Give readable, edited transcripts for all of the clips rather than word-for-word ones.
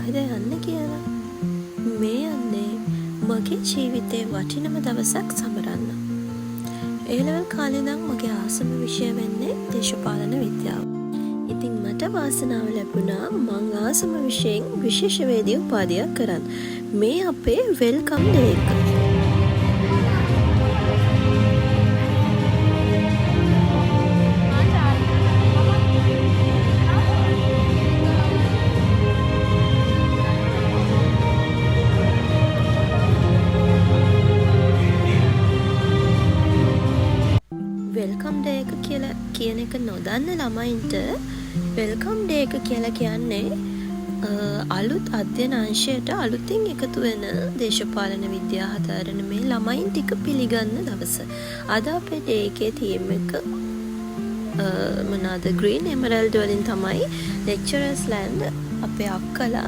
කොහෙද යන්නේ කියලා. මේ යන්නේ මගේ ජීවිතේ වටිනම දවසක් සමරන්න. A-level කාලේ ඉඳන් මගේ ආසම විෂය වෙන්නේ දේශපාලන විද්‍යාව. ඉතින් මට වාසනාව ලැබුණා මං ආසම විෂයෙන් විශේෂවේදී උපාධියක් කරන්න. මේ අපේ වෙල්කම් ඩේ එක. වෙල්කම් ඩේ එක කියලා කියන එක නොදන්න ළමයින්ට වෙල්කම් ඩේ එක කියලා කියන්නේ අලුත් අධ්‍යයන අංශයට අලුතින් එකතු වෙන දේශපාලන විද්‍යාව හදාරන මේ ළමයින් ටික පිළිගන්න දවස. අද අපේ ඩේ එකේ තීම් එක මොනවාද ග්‍රීන් එමරල්ඩ් වලින් තමයි ලෙක්චරර්ස් ලෑන්ඩ් අපේ අක්කලා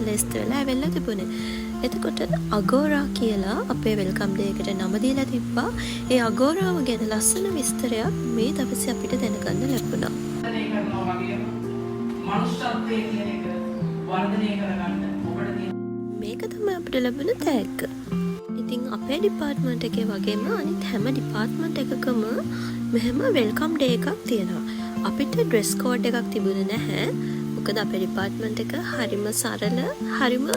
ලෙස්ට් වෙලා ඇවිල්ලා තිබුණේ. එතකොට අගෝරා කියලා අපේ වෙල්කම් ඩේ එකට නම දීලා තිබ්බා. ඒ අගෝරාව ගැන ලස්සන විස්තරයක් මේ දවසේ අපිට දැනගන්න ලැබුණා. මේක තමයි අපිට ලැබුණ තෑග්ග. ඉතින් අපේ ඩිපාර්ට්මන්ට් එකේ වගේම අනිත් හැම ඩිපාර්ට්මන්ට් එකකම මෙහෙම වෙල්කම් ඩේ එකක් තියෙනවා. අපිට ඩ්‍රෙස් කෝඩ් එකක් තිබුණේ නැහැ. මොකද අපේ ඩිපාර්ට්මන්ට් එක හරිම සරල හරිම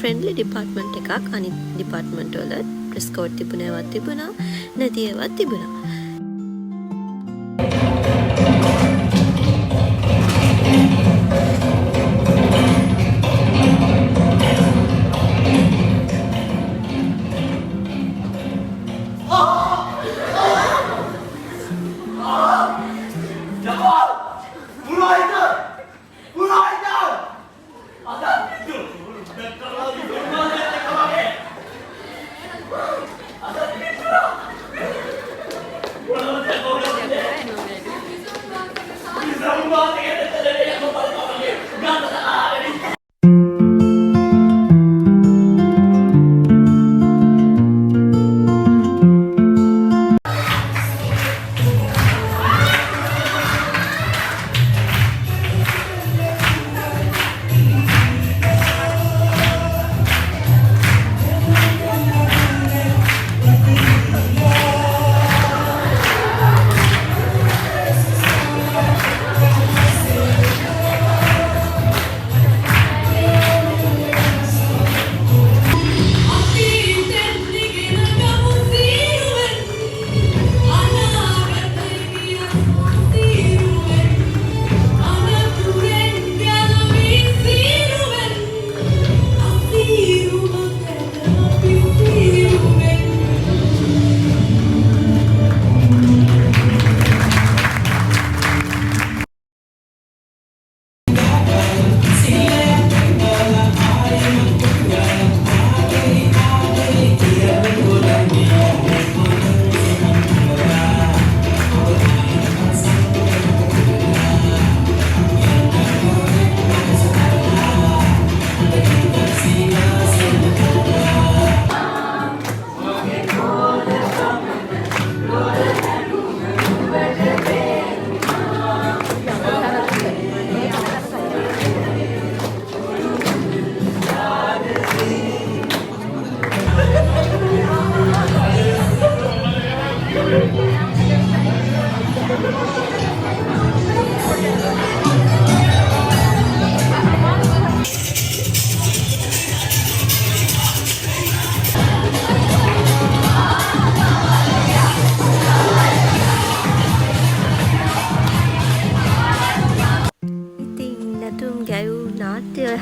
ෆ්‍රෙන්ඩ්ලි ඩිපාර්ට්මන්ට් එකක්. අනිත් ඩිපාර්ට්මන්ට් වල ඩ්‍රෙස් කෝඩ් තිබුණා නැති ඒවා තිබුණා.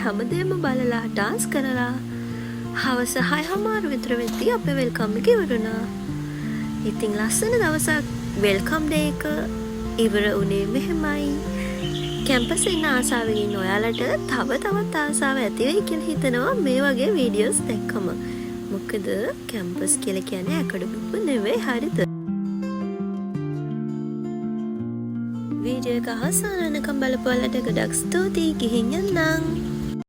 හැමදේම බලලා ඩාන්ස් කරලා හවස 6:00 විතර වෙද්දී අපේ වෙල්කම් එක ඉවරුණා. ඉතින් ලස්සන දවසක් වෙල්කම් ඩේ එක ඉවර වුණේ මෙහෙමයි. කැම්පස් ඉන්න ආසාවෙන් ඉන්න ඔයාලට තවත් ආසාව ඇති වෙයි කියලා හිතනවා මේ වගේ වීඩියෝස් දැක්කම. මොකද කැම්පස් කියලා කියන්නේ ඇකඩමික් නෙවෙයි හරිද? වීඩියෝ එක අවසන් වෙනකම් බලපුවාලට ගොඩක් ස්තුතියි. ගිහින් යන්නම්.